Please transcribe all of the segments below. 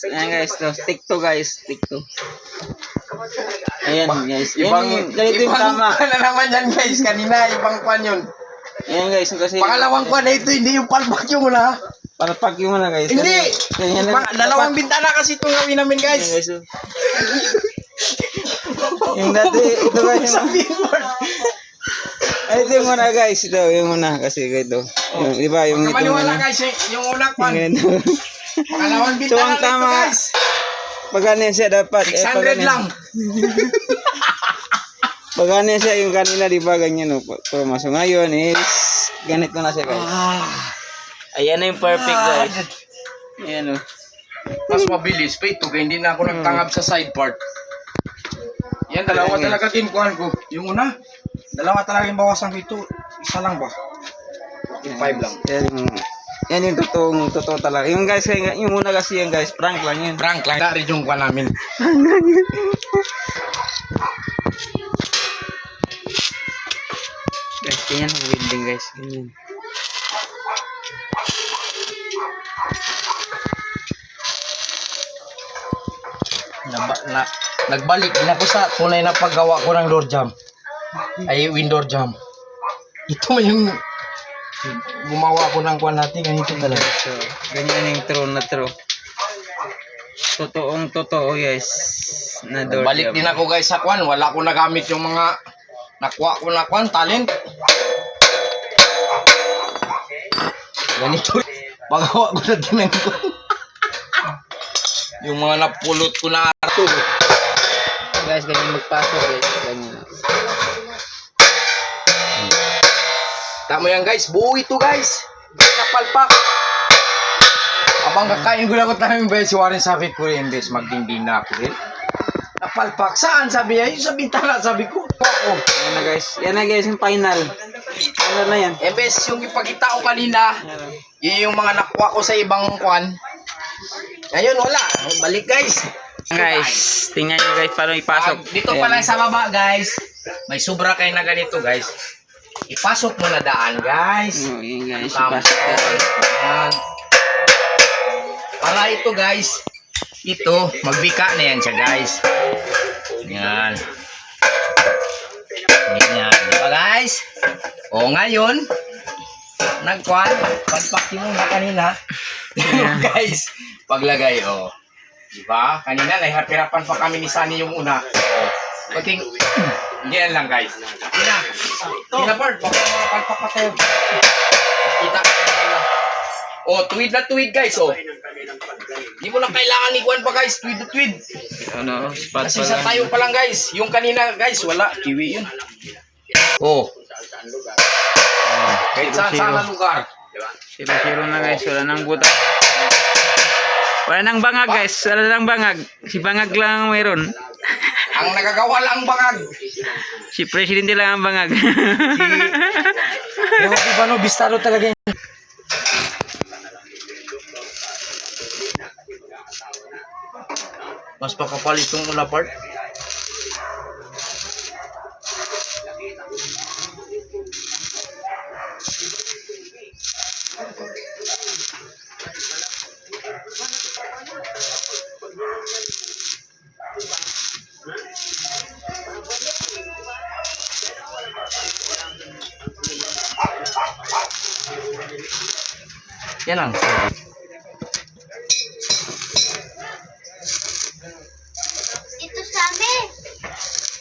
Ayan guys, to. Stick to guys. Stick to. Ayan guys. Ganito yung tama. Ibang na naman yan guys. Kanina, ibang kwan yun. Ayan guys. Kasi Pangalawang kwan na ito, hindi yung palpak yung muna. palpak yung muna guys. Hindi! Ayan, Dalawang bintana kasi itong gawin namin guys. Ayan guys. Yung dati, ito guys. Ay, ito yung muna guys. Ito, yung muna. Kasi ito. Di ba? Yung ito Maniwala muna. guys, yung unang kwan. Pangalawang So, bintana ang na ito tama, guys. pag ganyan siya dapat. 600 lang. Pag ganyan siya yung kanina, di ba? Ganyan o. Pero maso ngayon is, ganito na siya guys. Ayan na yung perfect guys. Ayan o. Mas mabilis pa ito, kaya hindi na ako nagtangab sa side part. Yan, dalawa talaga kinkuhan ko. Yung una, dalawa talaga yung bawasan ko ito. Isa lang ba? 5 lang. Yan yung totoo talaga. Yung guys, yung muna kasi yan guys, prank lang yun. Prank lang. Dari yung kwa namin. Guys, ganyan ang winding guys. Ganyan. Nagbalik din ako sa tunay na paggawa ko ng door jam. Ay, window jam. Ito man yung gumawa ko ng kwan natin. Ganito talaga. So, ganyan yung true na true. Totoong totoo guys. Na door Balik job. din ako guys sa kwan. Wala ko nagamit yung mga nakuha ko na kwan, talent. Ganito. Pagawa ko na din ng kwan. Yung mga napulot ko na arato. Guys, ganyan magpasok guys. Ganyan. Tama yan guys. Buo ito guys. Napalpak. Abang kakain ko lang ko tayo guys. Si Warren sabi ko rin guys. Magdindin na ako rin. Napalpak. Saan sabi niya? Yung sa bintana sabi ko. Oo. Yan na guys. Yan na guys yung final. Final na yan. Embes yung ipakita ko kanina. Yun yung mga nakuha ko sa ibang kwan. Ngayon wala. Balik guys. Guys, tingnan nyo guys paano ipasok. Dito pa lang sa baba guys. May sobra kayo na ganito guys. Ipasok mo na daan guys. Oh, yan guys. Tama. Ipasok. Yan. Para ito guys. Ito, magbika na yan siya guys. Yan. Yan. Di ba guys? O ngayon, nagkwan, pagpaki mo na kanina. Guys, paglagay o. Diba? Kanina, nahihirapan pa kami ni Sunny yung una. Kunting, ganyan lang guys. Hindi na. Hindi na, Bird. Baka makapalpak pa tayo. Kita ka na. O, tuwid na tuwid guys, o. Hindi mo lang kailangan ni Juan pa guys. Tuwid na tuwid. Ano, spot Kasi sa tayo pa lang guys. Yung kanina guys, wala. Kiwi yun. O. Kahit saan na lugar. 0-0 na guys. Wala nang buta. Wala nang bangag guys. Wala nang bangag. Si bangag lang ang mayroon. Ang nagagawa lang bangag. Si Presidente lang ang bangag. Yung iba no, bistado talaga yun. Mas pakapalit yung una part. Yan lang.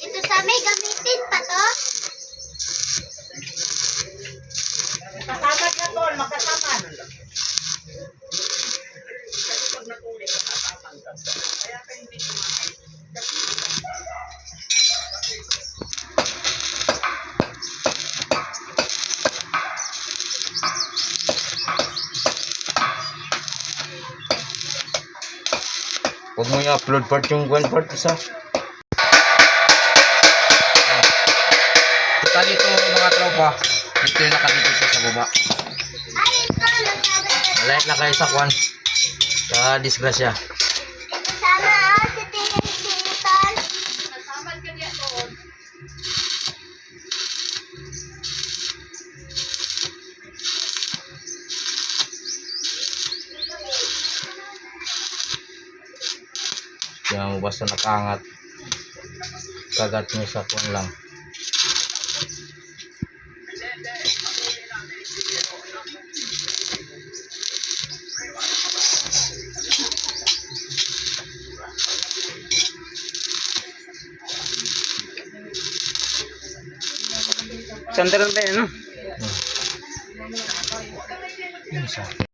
Ito sa amin, gamitin pa to. Makasamad na tol, makasamad. Huwag mo i-upload part yung one part isa. Total ito mga tropa. Dito yung nakadito siya sa baba. Ay, ito, nagsabi. Malait na kayo sa kwan. Sa disgrasya. Kasama si Tingin Sinitan. Kasama ka niya doon. Kaya mo basta nakaangat. Kagat mo sa kuwan lang. Sandaran tayo, no? Isa.